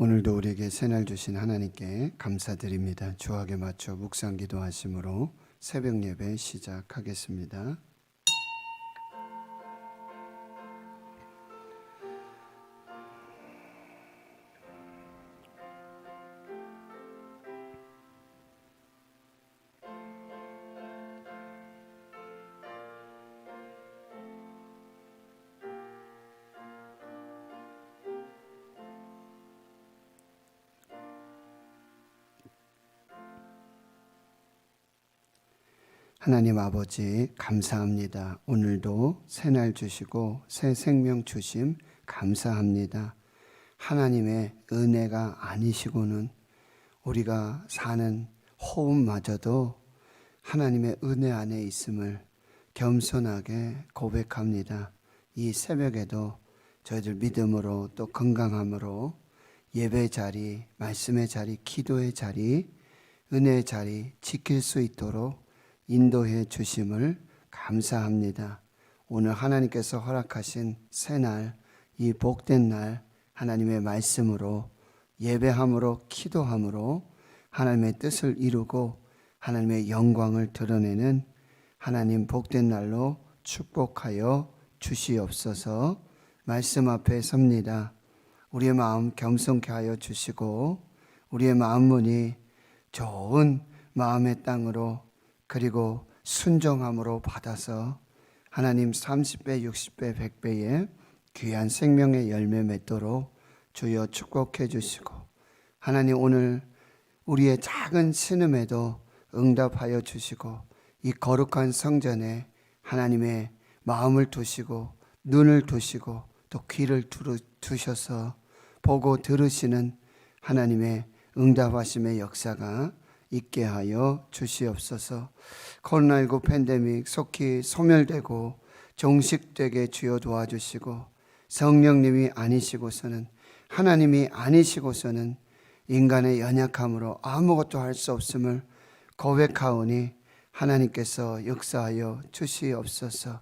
오늘도 우리에게 새날 주신 하나님께 감사드립니다. 주악에 맞춰 묵상 기도하심으로 새벽 예배 시작하겠습니다. 하나님 아버지 감사합니다. 오늘도 새날 주시고 새 생명 주심 감사합니다. 하나님의 은혜가 아니시고는 우리가 사는 호흡마저도 하나님의 은혜 안에 있음을 겸손하게 고백합니다. 이 새벽에도 저희들 믿음으로 또 건강함으로 예배 자리, 말씀의 자리, 기도의 자리, 은혜의 자리 지킬 수 있도록 인도해 주심을 감사합니다. 오늘 하나님께서 허락하신 새날, 이 복된 날 하나님의 말씀으로 예배함으로 기도함으로 하나님의 뜻을 이루고 하나님의 영광을 드러내는 하나님 복된 날로 축복하여 주시옵소서. 말씀 앞에 섭니다. 우리의 마음 겸손케 하여 주시고 우리의 마음문이 좋은 마음의 땅으로 그리고 순종함으로 받아서 하나님 30배, 60배, 100배의 귀한 생명의 열매 맺도록 주여 축복해 주시고 하나님 오늘 우리의 작은 신음에도 응답하여 주시고 이 거룩한 성전에 하나님의 마음을 두시고 눈을 두시고 또 귀를 두셔서 보고 들으시는 하나님의 응답하심의 역사가 있게 하여 주시옵소서. 코로나19 팬데믹 속히 소멸되고 종식되게 주여 도와주시고 성령님이 아니시고서는 하나님이 아니시고서는 인간의 연약함으로 아무것도 할 수 없음을 고백하오니 하나님께서 역사하여 주시옵소서.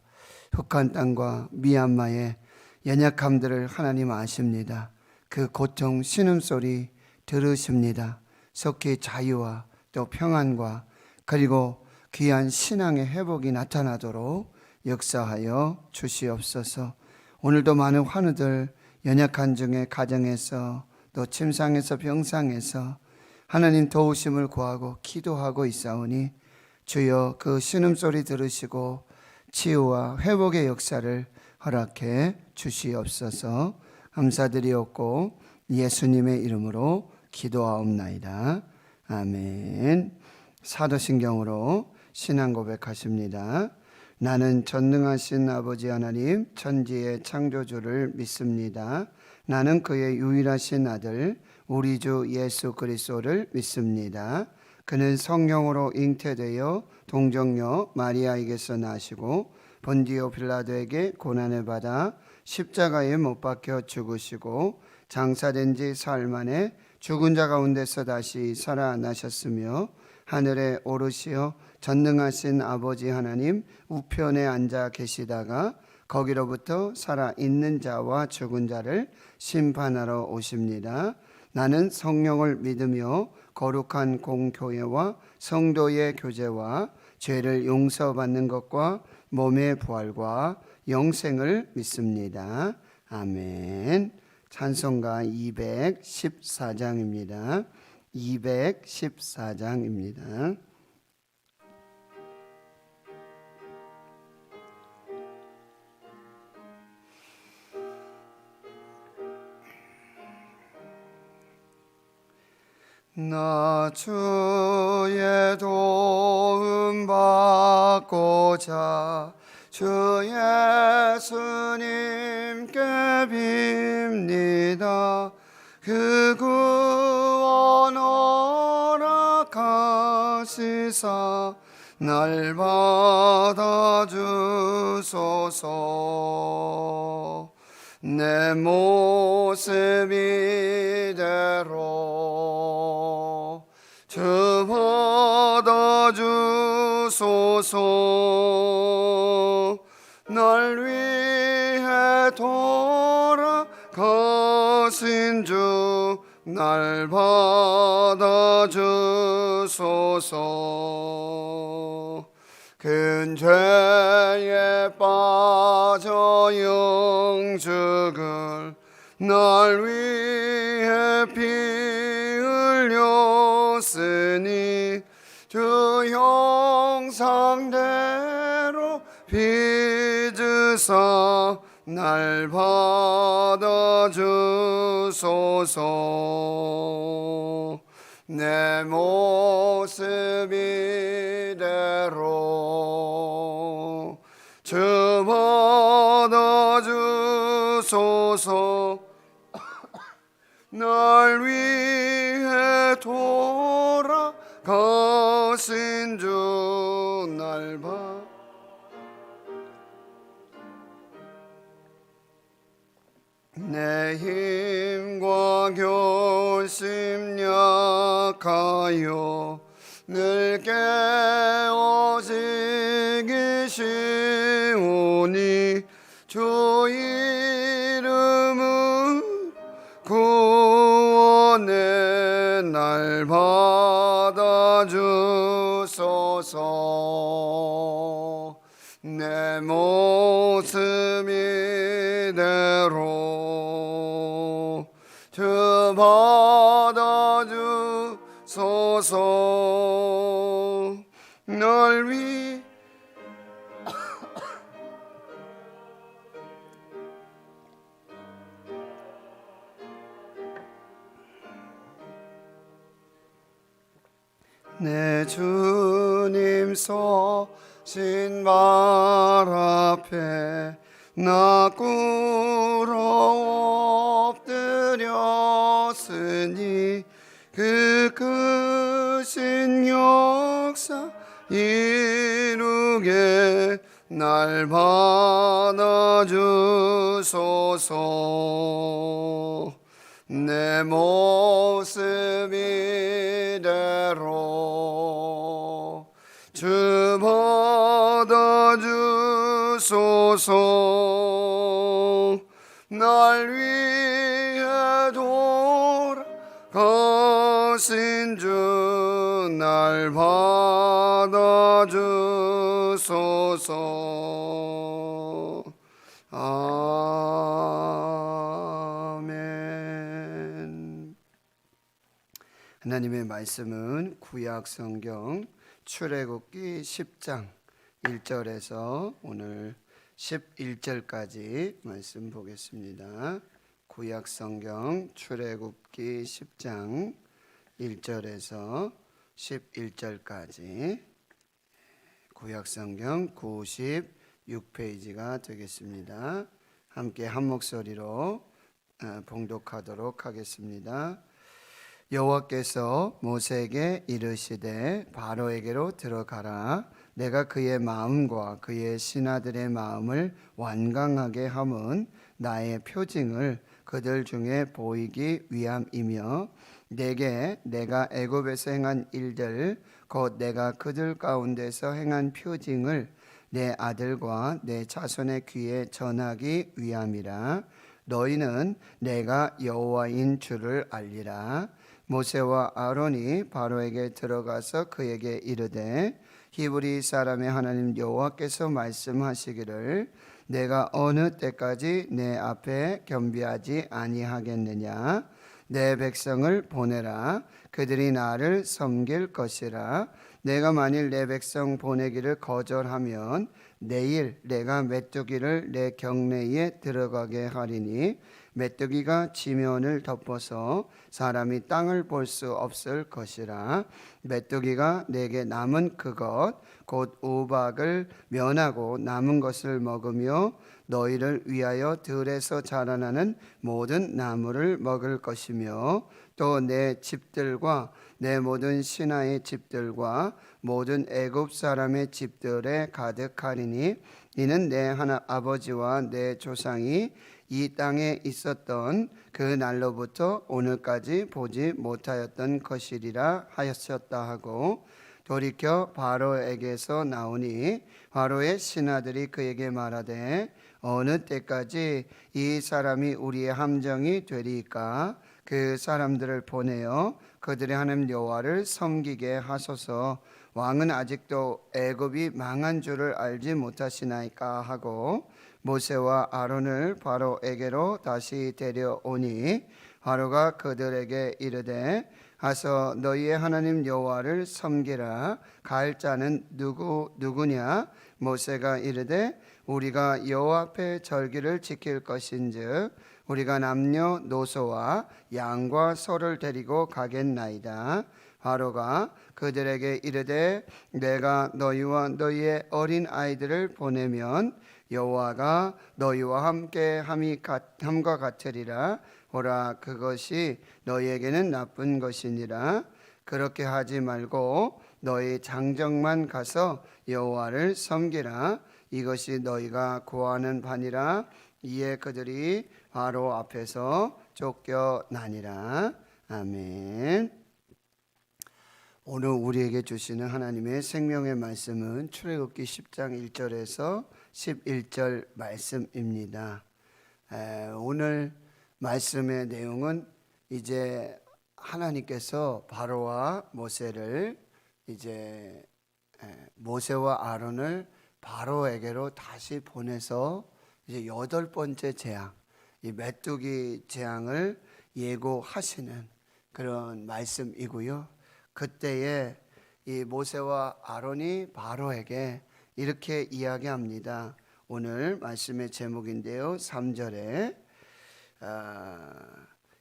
북한 땅과 미얀마의 연약함들을 하나님 아십니다. 그 고통 신음소리 들으십니다. 속히 자유와 또 평안과 그리고 귀한 신앙의 회복이 나타나도록 역사하여 주시옵소서. 오늘도 많은 환우들 연약한 중에 가정에서 또 침상에서 병상에서 하나님 도우심을 구하고 기도하고 있사오니 주여 그 신음소리 들으시고 치유와 회복의 역사를 허락해 주시옵소서. 감사드리옵고 예수님의 이름으로 기도하옵나이다. 아멘. 사도신경으로 신앙 고백하십니다. 나는 전능하신 아버지 하나님 천지의 창조주를 믿습니다. 나는 그의 유일하신 아들 우리 주 예수 그리스도를 믿습니다. 그는 성령으로 잉태되어 동정녀 마리아에게서 나시고 본디오 빌라도에게 고난을 받아 십자가에 못 박혀 죽으시고 장사된 지 사흘 만에 죽은 자 가운데서 다시 살아나셨으며 하늘에 오르시어 전능하신 아버지 하나님 우편에 앉아 계시다가 거기로부터 살아있는 자와 죽은 자를 심판하러 오십니다. 나는 성령을 믿으며 거룩한 공교회와 성도의 교제와 죄를 용서받는 것과 몸의 부활과 영생을 믿습니다. 아멘. 찬송가 214장입니다. 214장입니다. 나 주의 도움 받고자 주 예수님께 빕니다. 그 구원 허락하시사 날 받아주소서. 내 모습 이대로 주 받아주소서. 날 위해 돌아가신 주 날 받아주소서. 큰 죄에 빠져 영죽을 날 위해 피 흘렸으니 주 형상대로 빚으사 날 받아주소서. 내 모습 이대로 주 받아주소서. 날 위해 돌아가신 주 날 내 힘과 결심 약하여 늘 깨어지기 쉬우니 주 이름은 구원의 날 받아주소서. 내 모습 이대로 주 받아주소서. 널 위해 내 주님 서신 말 앞에 나 꿇어 엎드렸으니 그 크신 역사 이루게 날 받아주소서. 내 모습 이대로 주 받아주소서. 날 위해 돌아가신 주 날 받아주소서. 아멘. 하나님의 말씀은 구약 성경 출애굽기 10장 1절에서 오늘 11절까지 말씀 보겠습니다. 구약 성경 출애굽기 10장 1절에서 11절까지 구약 성경 96페이지가 되겠습니다. 함께 한 목소리로 봉독하도록 하겠습니다. 여호와께서 모세에게 이르시되 바로에게로 들어가라. 내가 그의 마음과 그의 신하들의 마음을 완강하게 함은 나의 표징을 그들 중에 보이기 위함이며 내게 내가 애굽에서 행한 일들 곧 내가 그들 가운데서 행한 표징을 내 아들과 내 자손의 귀에 전하기 위함이라. 너희는 내가 여호와인 줄을 알리라. 모세와 아론이 바로에게 들어가서 그에게 이르되 히브리 사람의 하나님 여호와께서 말씀하시기를 내가 어느 때까지 내 앞에 겸비하지 아니하겠느냐. 내 백성을 보내라. 그들이 나를 섬길 것이라. 내가 만일 내 백성 보내기를 거절하면 내일 내가 메뚜기를 내 경내에 들어가게 하리니 메뚜기가 지면을 덮어서 사람이 땅을 볼 수 없을 것이라. 메뚜기가 내게 남은 그것 곧 우박을 면하고 남은 것을 먹으며 너희를 위하여 들에서 자라나는 모든 나무를 먹을 것이며 또 내 집들과 내 모든 신하의 집들과 모든 애굽 사람의 집들에 가득하리니 이는 내 하나 아버지와 내 조상이 이 땅에 있었던 그 날로부터 오늘까지 보지 못하였던 것이리라 하였었다 하고 돌이켜 바로에게서 나오니 바로의 신하들이 그에게 말하되 어느 때까지 이 사람이 우리의 함정이 되리까. 그 사람들을 보내어 그들의 하나님 여호와를 섬기게 하소서. 왕은 아직도 애굽이 망한 줄을 알지 못하시나이까 하고 모세와 아론을 바로에게로 다시 데려오니 바로가 그들에게 이르되 가서 너희의 하나님 여호와를 섬기라. 갈 자는 누구냐? 모세가 이르되 우리가 여호와 앞에 절기를 지킬 것인즉 우리가 남녀노소와 양과 소를 데리고 가겠나이다. 바로가 그들에게 이르되 내가 너희와 너희의 어린 아이들을 보내면 여호와가 너희와 함께 함과 같으리라. 보라, 그것이 너희에게는 나쁜 것이니라. 그렇게 하지 말고 너희 장정만 가서 여호와를 섬기라. 이것이 너희가 구하는 바니라. 이에 그들이 바로 앞에서 쫓겨나니라. 아멘. 오늘 우리에게 주시는 하나님의 생명의 말씀은 출애굽기 10장 1절에서 11절 말씀입니다. 오늘 말씀의 내용은 이제 하나님께서 바로와 모세를 이제 모세와 아론을 바로에게로 다시 보내서 이제 8번째 재앙, 이 메뚜기 재앙을 예고하시는 그런 말씀이고요. 그때에 이 모세와 아론이 바로에게 이렇게 이야기합니다. 오늘 말씀의 제목인데요. 3절에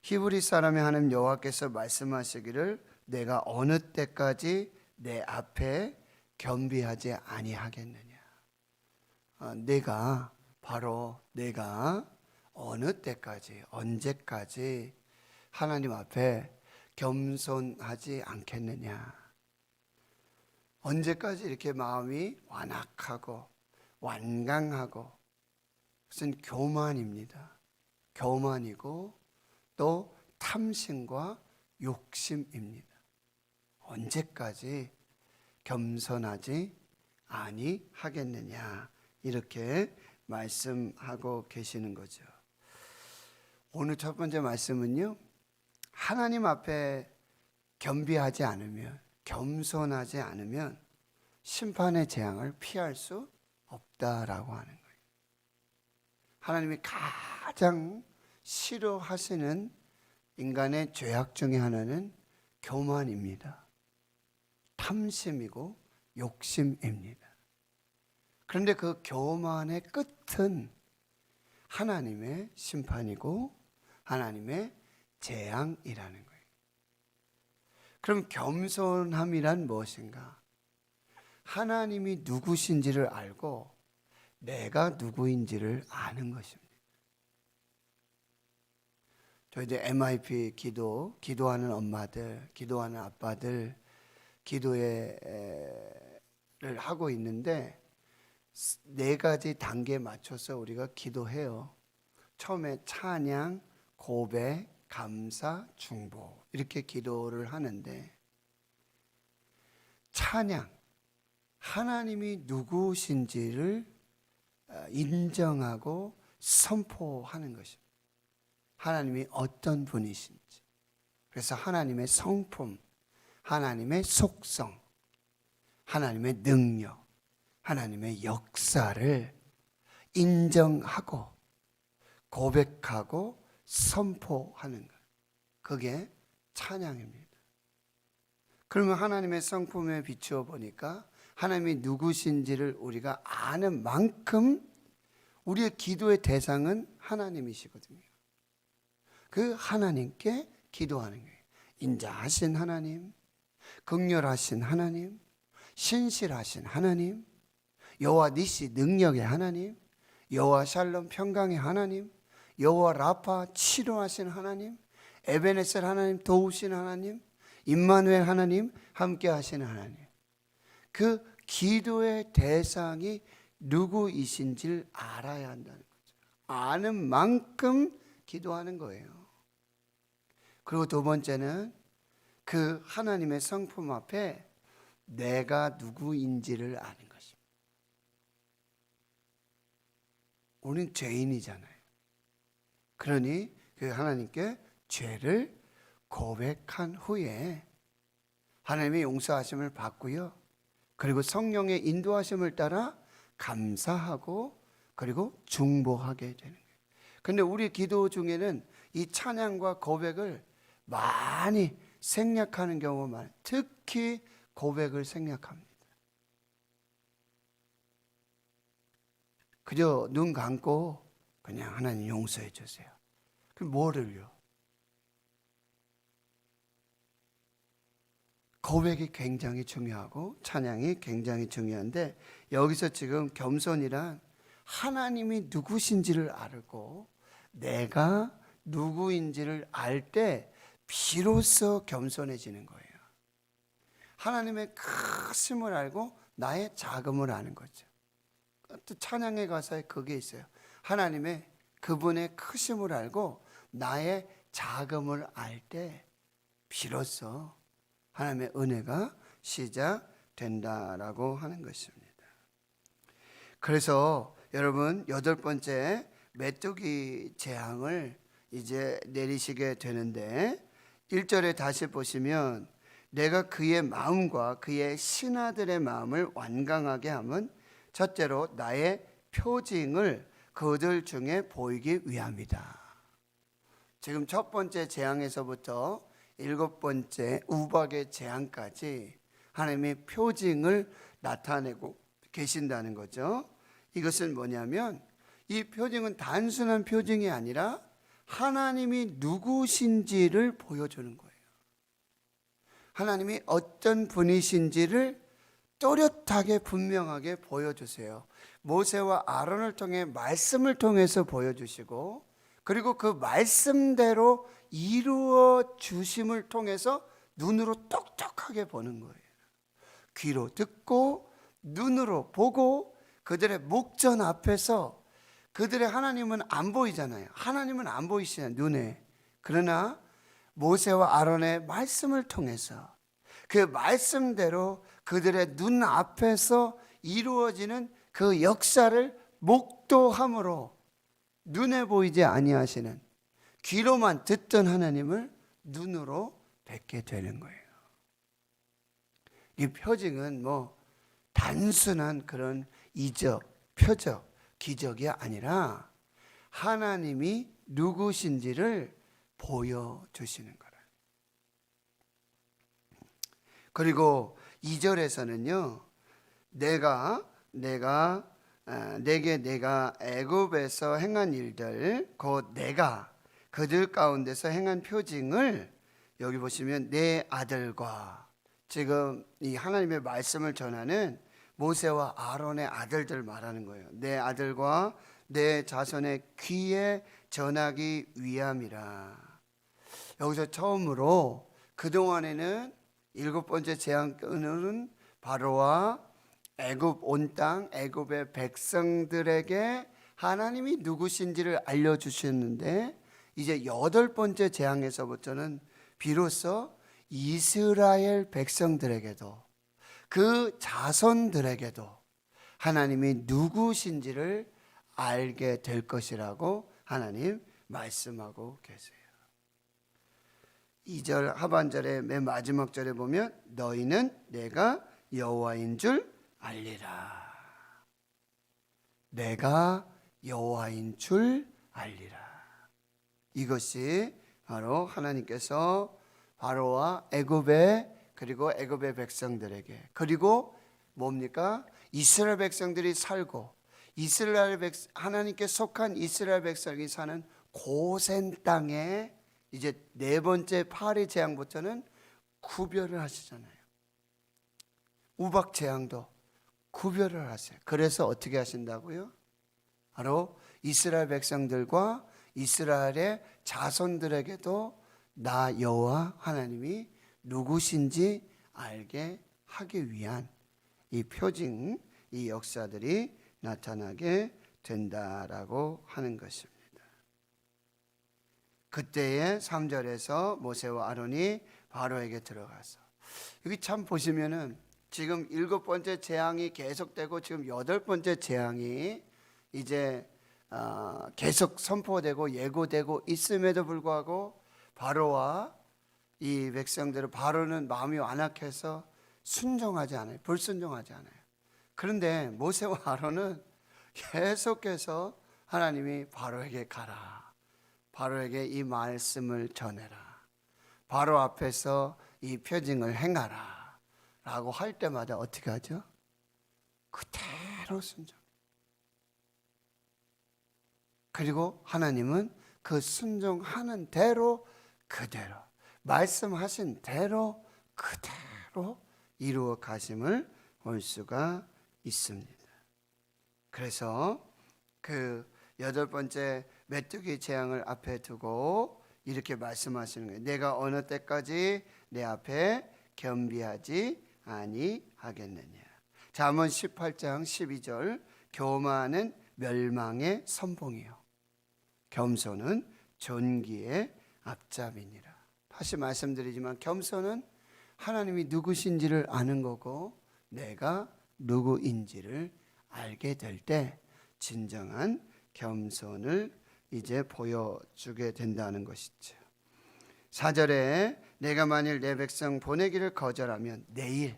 히브리 사람의 하나님 여호와께서 말씀하시기를 내가 어느 때까지 내 앞에 겸비하지 아니하겠느냐. 내가 어느 때까지, 언제까지 하나님 앞에 겸손하지 않겠느냐. 언제까지 이렇게 마음이 완악하고 완강하고 무슨 교만입니다. 교만이고 또 탐심과 욕심입니다. 언제까지 겸손하지 아니하겠느냐, 이렇게 말씀하고 계시는 거죠. 오늘 첫 번째 말씀은요, 하나님 앞에 겸비하지 않으면, 겸손하지 않으면 심판의 재앙을 피할 수 없다라고 하는 거예요. 하나님이 가장 싫어하시는 인간의 죄악 중에 하나는 교만입니다. 탐심이고 욕심입니다. 그런데 그 교만의 끝은 하나님의 심판이고 하나님의 재앙이라는 거예요. 그럼 겸손함이란 무엇인가? 하나님이 누구신지를 알고 내가 누구인지를 아는 것입니다. 저희들 MIP 기도하는 엄마들, 기도하는 아빠들, 기도를 하고 있는데 4가지 단계에 맞춰서 우리가 기도해요. 처음에 찬양, 고백, 감사, 중보, 이렇게 기도를 하는데, 찬양, 하나님이 누구신지를 인정하고 선포하는 것입니다. 하나님이 어떤 분이신지. 그래서 하나님의 성품, 하나님의 속성, 하나님의 능력, 하나님의 역사를 인정하고 고백하고 선포하는 것, 그게 찬양입니다. 그러면 하나님의 성품에 비추어 보니까 하나님이 누구신지를 우리가 아는 만큼 우리의 기도의 대상은 하나님이시거든요. 그 하나님께 기도하는 거예요. 인자하신 하나님, 긍휼하신 하나님, 신실하신 하나님, 여호와 니시 능력의 하나님, 여호와 샬롬 평강의 하나님, 여호와 라파 치료하신 하나님, 에베네셀 하나님 도우신 하나님, 임마누엘 하나님 함께 하시는 하나님. 그 기도의 대상이 누구이신지를 알아야 한다는 거죠. 아는 만큼 기도하는 거예요. 그리고 두 번째는 그 하나님의 성품 앞에 내가 누구인지를 아는 것입니다. 우리는 죄인이잖아요. 그러니 그 하나님께 죄를 고백한 후에 하나님의 용서하심을 받고요. 그리고 성령의 인도하심을 따라 감사하고 그리고 중보하게 되는 거예요. 근데 우리 기도 중에는 이 찬양과 고백을 많이 생략하는 경우가 많아요. 특히 고백을 생략합니다. 그저 눈 감고 그냥 하나님 용서해 주세요. 그럼 뭐를요? 고백이 굉장히 중요하고 찬양이 굉장히 중요한데, 여기서 지금 겸손이란 하나님이 누구신지를 알고 내가 누구인지를 알 때 비로소 겸손해지는 거예요. 하나님의 크심을 알고 나의 작음을 아는 거죠. 또 찬양의 가사에 그게 있어요. 하나님의 그분의 크심을 알고 나의 작음을 알 때 비로소 하나님의 은혜가 시작된다라고 하는 것입니다. 그래서 여러분 8번째 메뚜기 재앙을 이제 내리시게 되는데, 1절에 다시 보시면 내가 그의 마음과 그의 신하들의 마음을 완강하게 함은 첫째로 나의 표징을 그들 중에 보이기 위함이다. 지금 첫 번째 재앙에서부터 7번째 우박의 재앙까지 하나님의 표징을 나타내고 계신다는 거죠. 이것은 뭐냐면 이 표징은 단순한 표징이 아니라 하나님이 누구신지를 보여주는 거예요. 하나님이 어떤 분이신지를 또렷하게 분명하게 보여주세요. 모세와 아론을 통해 말씀을 통해서 보여주시고, 그리고 그 말씀대로 이루어 주심을 통해서 눈으로 똑똑하게 보는 거예요. 귀로 듣고 눈으로 보고 그들의 목전 앞에서, 그들의 하나님은 안 보이잖아요. 하나님은 안 보이시잖아요, 눈에. 그러나 모세와 아론의 말씀을 통해서 그 말씀대로 그들의 눈 앞에서 이루어지는 그 역사를 목도함으로 눈에 보이지 아니하시는, 귀로만 듣던 하나님을 눈으로 뵙게 되는 거예요. 이 표징은 뭐 단순한 그런 이적, 표적, 기적이 아니라 하나님이 누구신지를 보여주시는 거라. 그리고 2절에서는요, 내게 내가 애굽에서 행한 일들, 곧 내가 그들 가운데서 행한 표징을, 여기 보시면 내 아들과, 지금 이 하나님의 말씀을 전하는 모세와 아론의 아들들 말하는 거예요. 내 아들과 내 자손의 귀에 전하기 위함이라. 여기서 처음으로 그동안에는 7번째 재앙은 바로와 애굽 온 땅, 애굽의 백성들에게 하나님이 누구신지를 알려주셨는데, 이제 8번째 재앙에서부터는 비로소 이스라엘 백성들에게도 그 자손들에게도 하나님이 누구신지를 알게 될 것이라고 하나님 말씀하고 계세요. 2절 하반절의 맨 마지막 절에 보면 너희는 내가 여호와인 줄 알리라. 내가 여호와인 줄 알리라. 이것이 바로 하나님께서 바로와 애굽의, 그리고 애굽의 백성들에게, 그리고 뭡니까? 이스라엘 백성들이 살고 하나님께 속한 이스라엘 백성이 사는 고센 땅에 이제 4번째 파리 재앙부터는 구별을 하시잖아요. 우박 재앙도 구별을 하세요. 그래서 어떻게 하신다고요? 바로 이스라엘 백성들과 이스라엘의 자손들에게도 나 여호와 하나님이 누구신지 알게 하기 위한 이 표징, 이 역사들이 나타나게 된다라고 하는 것입니다. 그때의 3절에서 모세와 아론이 바로에게 들어가서, 여기 참 보시면은 지금 7번째 재앙이 계속되고 지금 8번째 재앙이 이제 계속 선포되고 예고되고 있음에도 불구하고 바로와 이 백성들은 바로는 마음이 완악해서 순종하지 않아요. 불순종하지 않아요. 그런데 모세와 아론은 계속해서 하나님이 바로에게 가라, 바로에게 이 말씀을 전해라, 바로 앞에서 이 표징을 행하라 라고 할 때마다 어떻게 하죠? 그대로 순종. 그리고 하나님은 그 순종하는 대로 그대로 말씀하신 대로 그대로 이루어 가심을 볼 수가 있습니다. 그래서 그 8번째 메뚜기 재앙을 앞에 두고 이렇게 말씀하시는 거예요. 내가 어느 때까지 내 앞에 겸비하지 아니하겠느냐. 잠언 18장 12절 교만은 멸망의 선봉이요 겸손은 존귀의 앞잡이니라. 다시 말씀드리지만 겸손은 하나님이 누구신지를 아는 거고 내가 누구인지를 알게 될 때 진정한 겸손을 이제 보여주게 된다는 것이죠. 4절에 내가 만일 내 백성 보내기를 거절하면 내일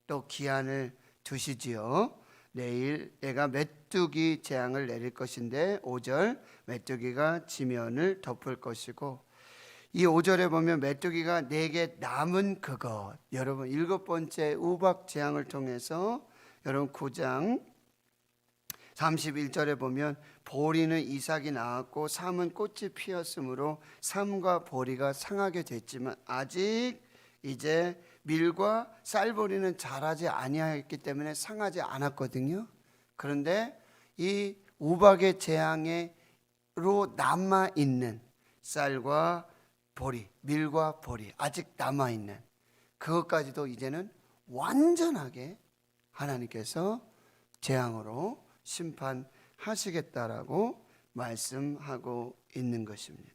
또 기한을 두시지요. 내일 내가 메뚜기 재앙을 내릴 것인데 5절 메뚜기가 지면을 덮을 것이고 이 5절에 보면 메뚜기가 내게 남은 그것, 여러분 7번째 우박 재앙을 통해서 여러분 9장 31절에 보면 보리는 이삭이 낳았고 삼은 꽃이 피었으므로 삼과 보리가 상하게 됐지만 아직 이제 밀과 쌀보리는 자라지 아니하였기 때문에 상하지 않았거든요. 그런데 이 우박의 재앙으로 남아있는 쌀과 보리, 밀과 보리 아직 남아있는 그것까지도 이제는 완전하게 하나님께서 재앙으로 심판하시겠다라고 말씀하고 있는 것입니다.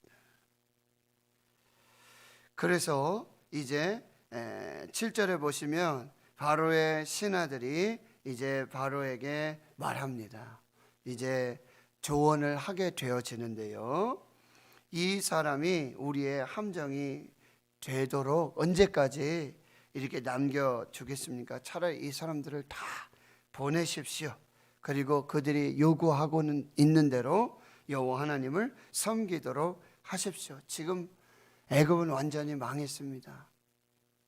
그래서 이제 7절에 보시면 바로의 신하들이 이제 바로에게 말합니다. 이제 조언을 하게 되어지는데요. 이 사람이 우리의 함정이 되도록 언제까지 이렇게 남겨주겠습니까? 차라리 이 사람들을 다 보내십시오. 그리고 그들이 요구하고는 있는 대로 여호와 하나님을 섬기도록 하십시오. 지금 애굽은 완전히 망했습니다.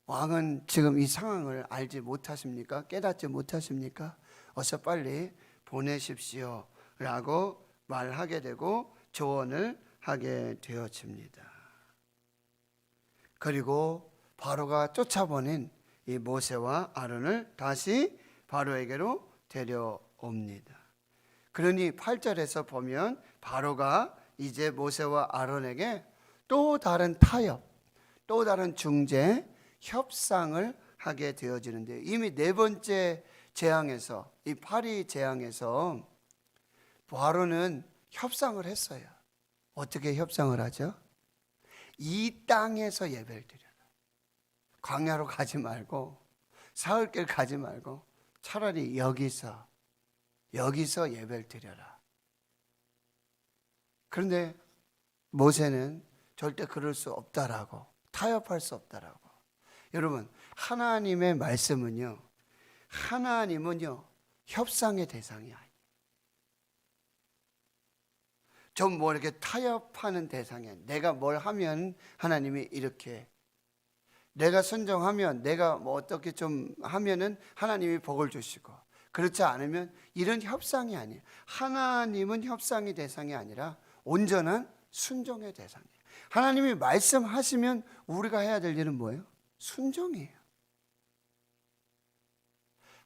왕은 지금 이 상황을 알지 못하십니까? 깨닫지 못하십니까? 어서 빨리 보내십시오 라고 말하게 되고 조언을 하게 되어집니다. 그리고 바로가 쫓아보낸 이 모세와 아론을 다시 바로에게로 데려옵니다. 그러니 8절에서 보면 바로가 이제 모세와 아론에게 또 다른 타협, 또 다른 중재, 협상을 하게 되어지는데 이미 4번째 재앙에서 이 파리 재앙에서 바로는 협상을 했어요. 어떻게 협상을 하죠? 이 땅에서 예배를 드려라. 광야로 가지 말고 사흘길 가지 말고 차라리 여기서 예배를 드려라. 그런데 모세는 절대 그럴 수 없다라고, 타협할 수 없다라고. 여러분, 하나님의 말씀은요, 협상의 대상이 아니에요. 좀 뭐 이렇게 타협하는 대상이 아니에요. 내가 뭘 하면 하나님이 이렇게, 내가 순종하면, 내가 뭐 어떻게 좀 하면은 하나님이 복을 주시고, 그렇지 않으면 이런 협상이 아니에요. 하나님은 협상의 대상이 아니라 온전한 순종의 대상이에요. 하나님이 말씀하시면 우리가 해야 될 일은 뭐예요? 순종이에요.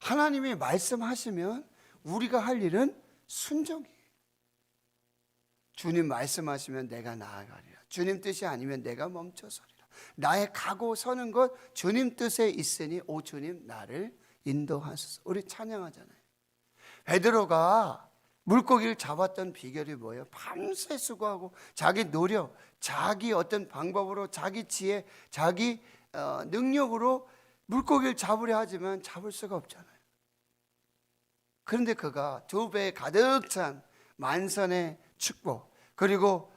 하나님이 말씀하시면 우리가 할 일은 순종이에요. 주님 말씀하시면 내가 나아가리라. 주님 뜻이 아니면 내가 멈춰서리라. 나의 가고 서는 것 주님 뜻에 있으니 오 주님 나를 인도하소서. 우리 찬양하잖아요. 베드로가 물고기를 잡았던 비결이 뭐예요? 밤새 수고하고 자기 노력, 자기 어떤 방법으로, 자기 지혜, 자기 능력으로 물고기를 잡으려 하지만 잡을 수가 없잖아요. 그런데 그가 2배 가득 찬 만선의 축복, 그리고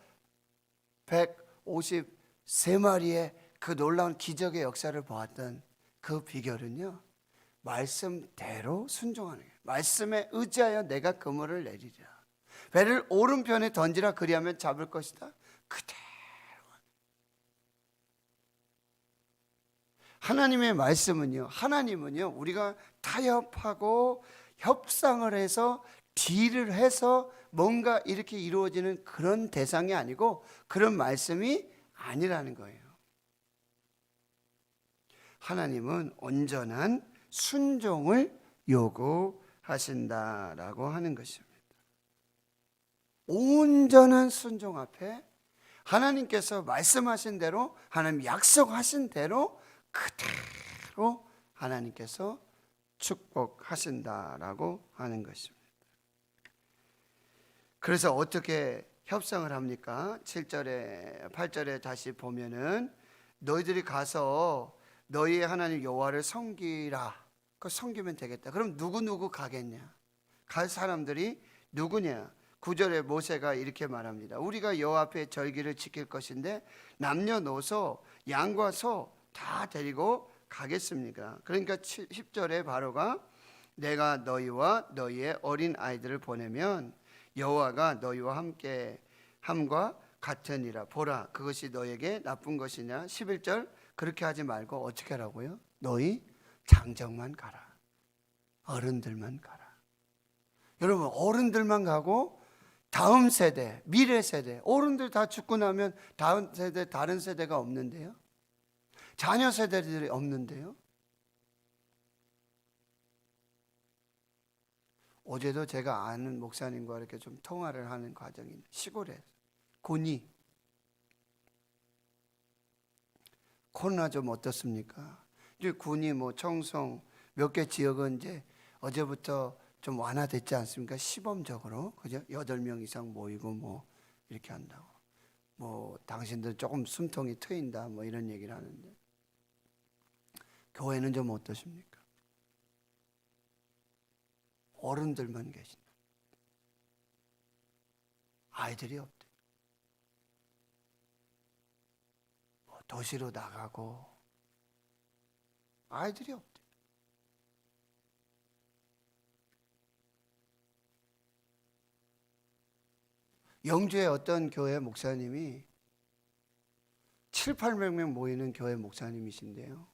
150 세 마리의 그 놀라운 기적의 역사를 보았던 그 비결은요, 말씀대로 순종하는 거예요. 말씀에 의지하여 내가 그물을 내리리라. 배를 오른편에 던지라, 그리하면 잡을 것이다. 그대로. 하나님의 말씀은요, 하나님은요, 우리가 타협하고 협상을 해서 딜을 해서 뭔가 이렇게 이루어지는 그런 대상이 아니고 그런 말씀이 아니라는 거예요. 하나님은 온전한 순종을 요구하신다라고 하는 것입니다. 온전한 순종 앞에 하나님께서 말씀하신 대로, 하나님 약속하신 대로 그대로 하나님께서 축복하신다라고 하는 것입니다. 그래서 어떻게 협상을 합니까? 7절에 8절에 다시 보면은 너희들이 가서 너희의 하나님 여호와를 섬기라. 그 섬기면 되겠다. 그럼 누구 가겠냐? 갈 사람들이 누구냐? 9절에 모세가 이렇게 말합니다. 우리가 여호와 앞에 절기를 지킬 것인데 남녀노소 양과 소 다 데리고 가겠습니까? 그러니까 10절에 바로가 내가 너희와 너희의 어린 아이들을 보내면 여호와가 너희와 함께 함과 같으니라. 보라, 그것이 너에게 나쁜 것이냐? 11절 그렇게 하지 말고 어떻게 하라고요? 너희 장정만 가라. 어른들만 가라. 여러분, 어른들만 가고 다음 세대, 미래 세대, 어른들 다 죽고 나면 다음 세대, 다른 세대가 없는데요. 자녀 세대들이 없는데요. 어제도 제가 아는 목사님과 이렇게 좀 통화를 하는 과정이 시골에 군이 코로나 좀 어떻습니까? 이제 군이 뭐 청송 몇 개 지역은 이제 어제부터 좀 완화됐지 않습니까? 시범적으로 그죠? 8명 이상 모이고 뭐 이렇게 한다고. 뭐 당신들 조금 숨통이 트인다 뭐 이런 얘기를 하는데 교회는 좀 어떠십니까? 어른들만 계신다. 아이들이 없대. 뭐 도시로 나가고 아이들이 없대. 영주의 어떤 교회 목사님이 7, 800명 모이는 교회 목사님이신데요.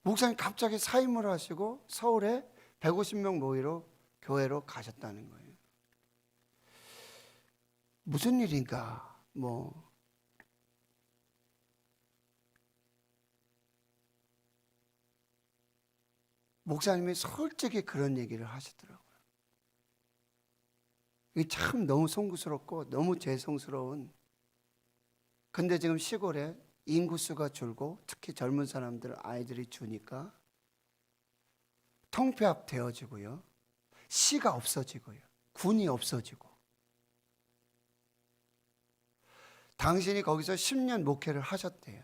목사님 갑자기 사임을 하시고 서울에 150명 모이러 교회로 가셨다는 거예요. 무슨 일인가? 뭐 목사님이 솔직히 그런 얘기를 하시더라고요. 이게 참 너무 송구스럽고 너무 죄송스러운. 근데 지금 시골에 인구수가 줄고 특히 젊은 사람들, 아이들이 주니까 통폐합 되어지고요. 시가 없어지고요. 군이 없어지고. 당신이 거기서 10년 목회를 하셨대요.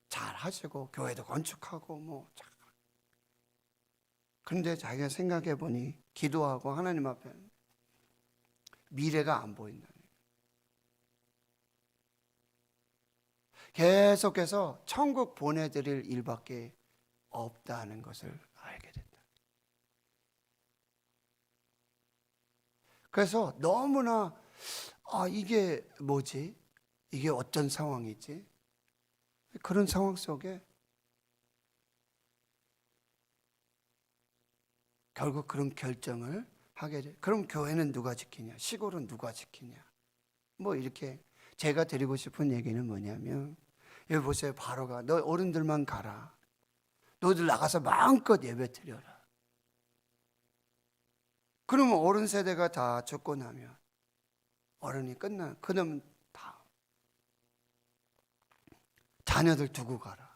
잘 하시고 교회도 건축하고 뭐. 그런데 자기가 생각해 보니 기도하고 하나님 앞에 미래가 안 보인다. 계속해서 천국 보내드릴 일밖에 없다는 것을 알게 된다. 그래서 너무나 이게 뭐지? 이게 어떤 상황이지? 그런 상황 속에 결국 그런 결정을 하게 돼. 그럼 교회는 누가 지키냐? 시골은 누가 지키냐? 뭐 이렇게 제가 드리고 싶은 얘기는 뭐냐면 여기 보세요. 바로가 너 어른들만 가라. 너희들 나가서 마음껏 예배 드려라. 그러면 어른 세대가 다 죽고 나면 어른이 그러면 다 자녀들 두고 가라.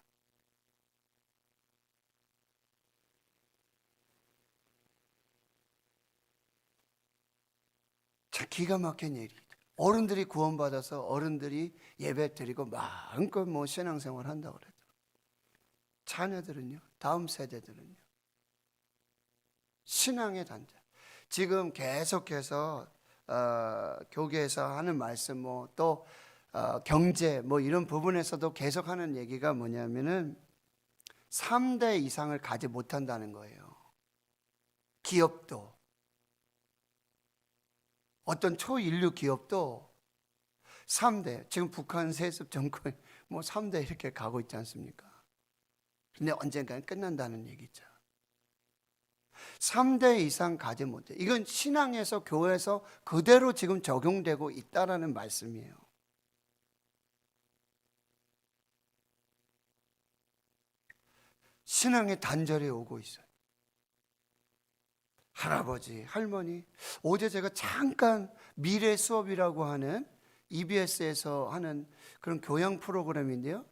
참 기가 막힌 일이. 어른들이 구원받아서 어른들이 예배 드리고 마음껏 뭐 신앙생활 한다고 그래도 자녀들은요, 다음 세대들은요, 신앙의 단절. 지금 계속해서 교계에서 하는 말씀 뭐 또 경제 뭐 이런 부분에서도 계속 하는 얘기가 뭐냐면은 3대 이상을 가지 못한다는 거예요. 기업도, 어떤 초인류 기업도 3대, 지금 북한 세습 정권 뭐 3대 이렇게 가고 있지 않습니까? 근데 언젠가는 끝난다는 얘기죠. 3대 이상 가지 못해. 이건 신앙에서, 교회에서 그대로 지금 적용되고 있다라는 말씀이에요. 신앙의 단절이 오고 있어요. 할아버지, 할머니, 어제 제가 잠깐 미래 수업이라고 하는 EBS에서 하는 그런 교양 프로그램인데요.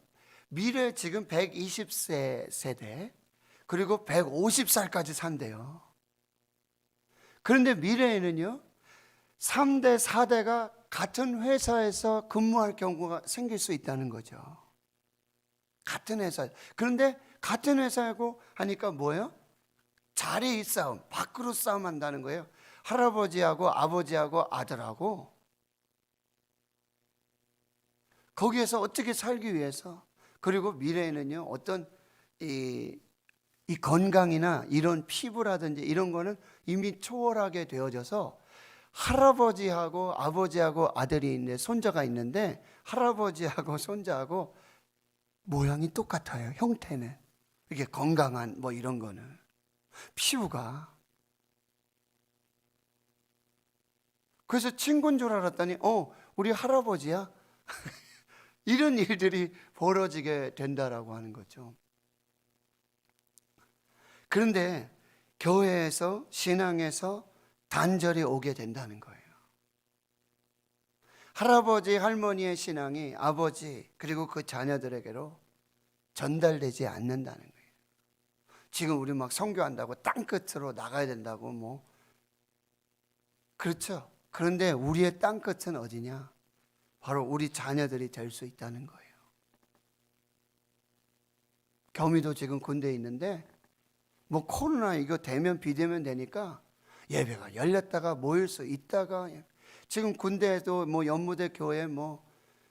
미래 지금 120세 세대, 그리고 150살까지 산대요. 그런데 미래에는요, 3대, 4대가 같은 회사에서 근무할 경우가 생길 수 있다는 거죠. 같은 회사. 그런데 같은 회사고 하니까 뭐예요? 자리 싸움, 밖으로 싸움 한다는 거예요. 할아버지하고 아버지하고 아들하고. 거기에서 어떻게 살기 위해서. 그리고 미래에는요, 어떤 이 건강이나 이런 피부라든지 이런 거는 이미 초월하게 되어져서 할아버지하고 아버지하고 아들이 있는데, 손자가 있는데 할아버지하고 손자하고 모양이 똑같아요. 형태는. 이게 건강한 뭐 이런 거는. 피부가. 그래서 친구인 줄 알았더니 우리 할아버지야. 이런 일들이 벌어지게 된다라고 하는 거죠. 그런데 교회에서, 신앙에서 단절이 오게 된다는 거예요. 할아버지, 할머니의 신앙이 아버지 그리고 그 자녀들에게로 전달되지 않는다는 거예요. 지금 우리 막 선교한다고 땅 끝으로 나가야 된다고 뭐 그렇죠. 그런데 우리의 땅 끝은 어디냐? 바로 우리 자녀들이 될 수 있다는 거예요. 겸이도 지금 군대에 있는데 뭐 코로나 이거 대면 비대면 되니까 예배가 열렸다가 모일 수 있다가, 지금 군대에도 뭐 연무대 교회 뭐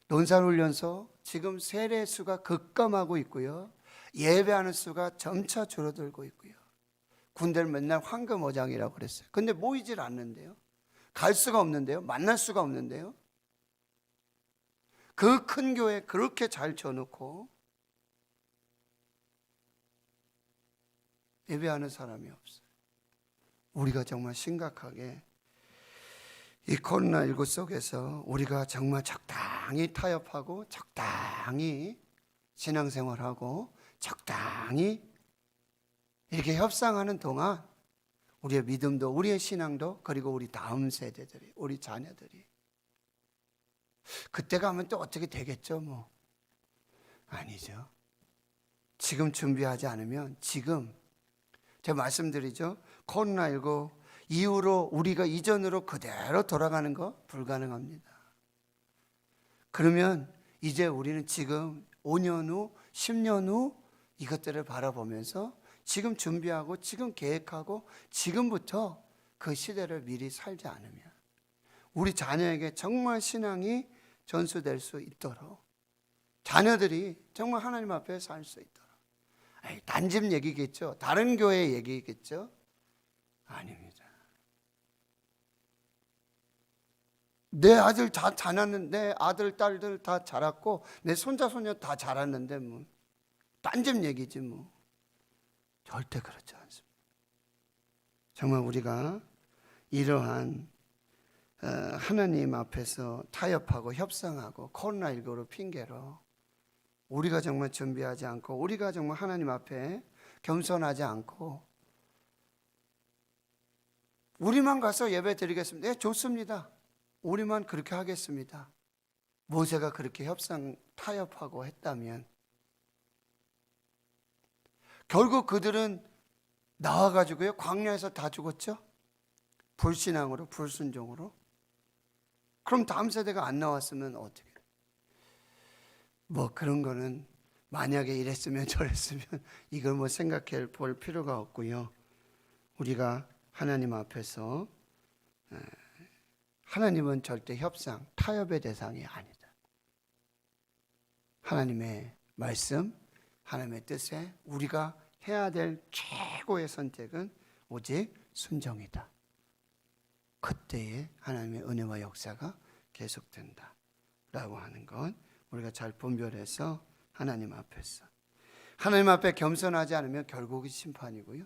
논산훈련소 지금 세례 수가 급감하고 있고요. 예배하는 수가 점차 줄어들고 있고요. 군대를 맨날 황금어장이라고 그랬어요. 근데 모이질 않는데요. 갈 수가 없는데요. 만날 수가 없는데요. 그 큰 교회 그렇게 잘 쳐놓고 예배하는 사람이 없어요. 우리가 정말 심각하게 이 코로나19 속에서 우리가 정말 적당히 타협하고 적당히 신앙생활하고 적당히 이렇게 협상하는 동안 우리의 믿음도, 우리의 신앙도, 그리고 우리 다음 세대들이, 우리 자녀들이 그때 가면 또 어떻게 되겠죠? 뭐 아니죠. 지금 준비하지 않으면, 지금 제가 말씀드리죠. 코로나19 이후로 우리가 이전으로 그대로 돌아가는 거 불가능합니다. 그러면 이제 우리는 지금 5년 후, 10년 후 이것들을 바라보면서 지금 준비하고 지금 계획하고 지금부터 그 시대를 미리 살지 않으면 우리 자녀에게 정말 신앙이 전수될 수 있도록, 자녀들이 정말 하나님 앞에 살 수 있도록. 단집 얘기겠죠? 다른 교회 얘기겠죠? 아닙니다. 내 아들 다 자랐는데, 내 아들 딸들 다 자랐고 내 손자 손녀 다 자랐는데 뭐 딴집 얘기지 뭐. 절대 그렇지 않습니다. 정말 우리가 이러한 하나님 앞에서 타협하고 협상하고 코로나19로 핑계로 우리가 정말 준비하지 않고, 우리가 정말 하나님 앞에 겸손하지 않고 우리만 가서 예배 드리겠습니다. 네, 좋습니다. 우리만 그렇게 하겠습니다. 모세가 그렇게 협상 타협하고 했다면 결국 그들은 나와가지고요, 광야에서 다 죽었죠. 불신앙으로, 불순종으로. 그럼 다음 세대가 안 나왔으면 어떻게? 뭐 그런 거는 만약에 이랬으면 저랬으면 이걸 뭐 생각해 볼 필요가 없고요. 우리가 하나님 앞에서, 하나님은 절대 협상, 타협의 대상이 아니다. 하나님의 말씀, 하나님의 뜻에 우리가 해야 될 최고의 선택은 오직 순종이다. 그때에 하나님의 은혜와 역사가 계속된다 라고 하는 건 우리가 잘 분별해서 하나님 앞에 겸손하지 않으면 결국은 심판이고요.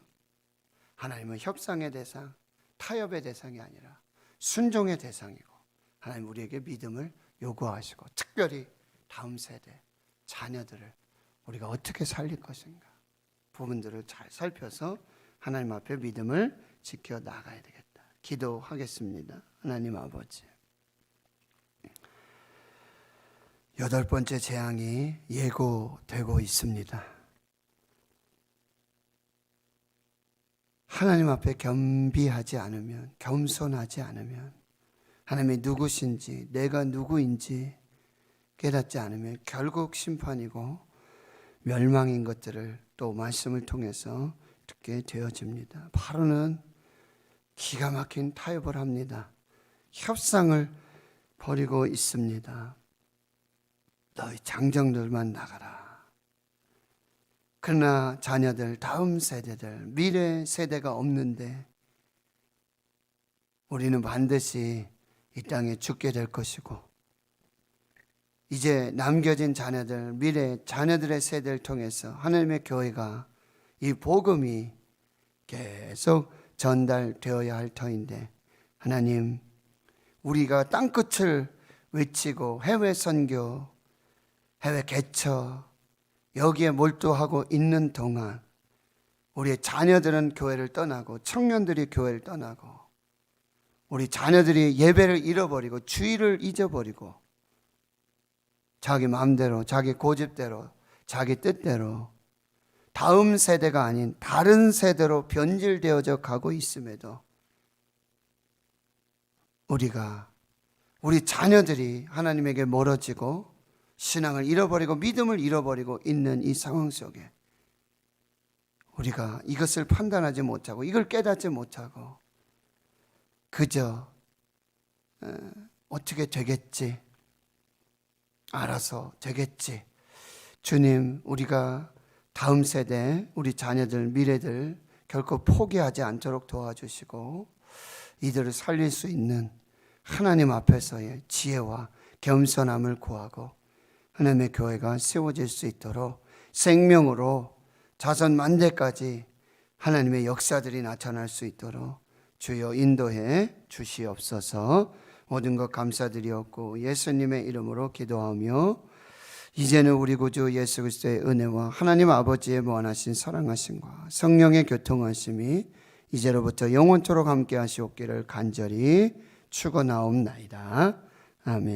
하나님은 협상의 대상, 타협의 대상이 아니라 순종의 대상이고, 하나님 우리에게 믿음을 요구하시고, 특별히 다음 세대 자녀들을 우리가 어떻게 살릴 것인가 부분들을 잘 살펴서 하나님 앞에 믿음을 지켜 나가야 되겠다. 기도하겠습니다. 하나님 아버지, 8번째 재앙이 예고되고 있습니다. 하나님 앞에 겸비하지 않으면, 겸손하지 않으면, 하나님이 누구신지, 내가 누구인지 깨닫지 않으면 결국 심판이고 멸망인 것들을 또 말씀을 통해서 듣게 되어집니다. 바로는 기가 막힌 타협을 합니다. 협상을 벌이고 있습니다. 너희 장정들만 나가라. 그러나 자녀들, 다음 세대들, 미래 세대가 없는데 우리는 반드시 이 땅에 죽게 될 것이고, 이제 남겨진 자녀들, 미래 자녀들의 세대를 통해서 하나님의 교회가 이 복음이 계속 전달되어야 할 터인데, 하나님, 우리가 땅끝을 외치고 해외 선교, 해외 개처 여기에 몰두하고 있는 동안 우리의 자녀들은 교회를 떠나고, 청년들이 교회를 떠나고, 우리 자녀들이 예배를 잃어버리고 주의를 잊어버리고 자기 마음대로, 자기 고집대로, 자기 뜻대로 다음 세대가 아닌 다른 세대로 변질되어져 가고 있음에도 우리 자녀들이 하나님에게 멀어지고 신앙을 잃어버리고 믿음을 잃어버리고 있는 이 상황 속에 우리가 이것을 판단하지 못하고 이걸 깨닫지 못하고 그저 어떻게 되겠지, 알아서 되겠지. 주님, 우리가 다음 세대, 우리 자녀들, 미래들 결코 포기하지 않도록 도와주시고 이들을 살릴 수 있는 하나님 앞에서의 지혜와 겸손함을 구하고 하나님의 교회가 세워질 수 있도록 생명으로 자손 만대까지 하나님의 역사들이 나타날 수 있도록 주여 인도해 주시옵소서. 모든 것 감사드리옵고 예수님의 이름으로 기도하며, 이제는 우리 구주 예수 그리스도의 은혜와 하나님 아버지의 무한하신 사랑하심과 성령의 교통하심이 이제로부터 영원토록 함께 하시옵기를 간절히 축원하옵나이다. 아멘.